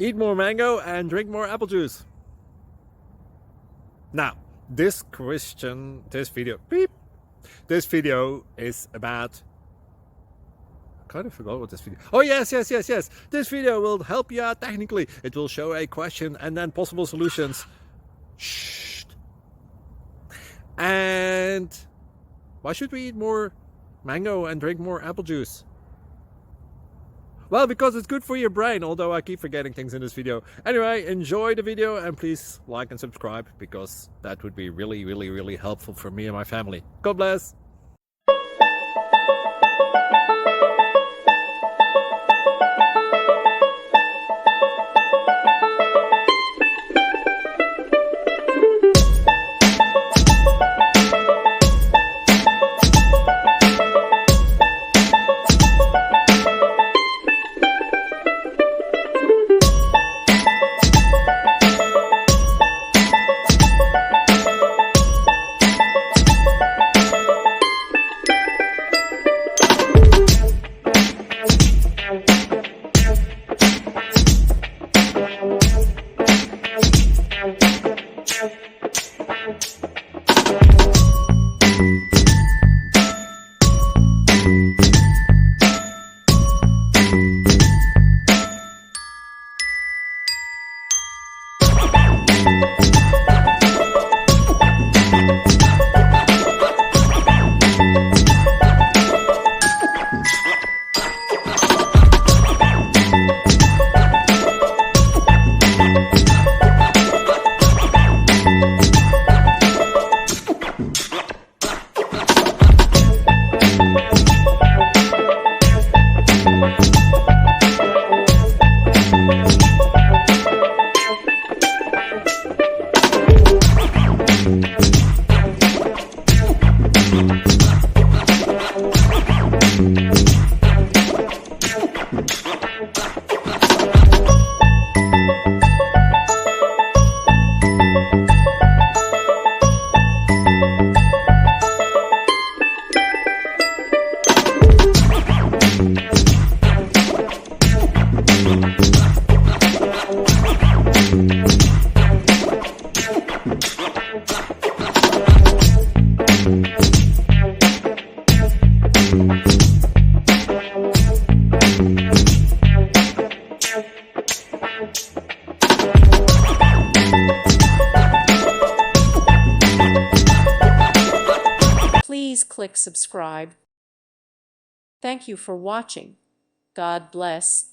Eat more mango and drink more apple juice. Now, this video is about... I kind of forgot what this video... Oh, yes. This video will help you out technically. It will show a question and then possible solutions. Shh. And why should we eat more mango and drink more apple juice? Well, because it's good for your brain, although I keep forgetting things in this video. Anyway, enjoy the video and please like and subscribe, because that would be really helpful for me and my family. God bless! Please click subscribe. Thank you for watching. God bless.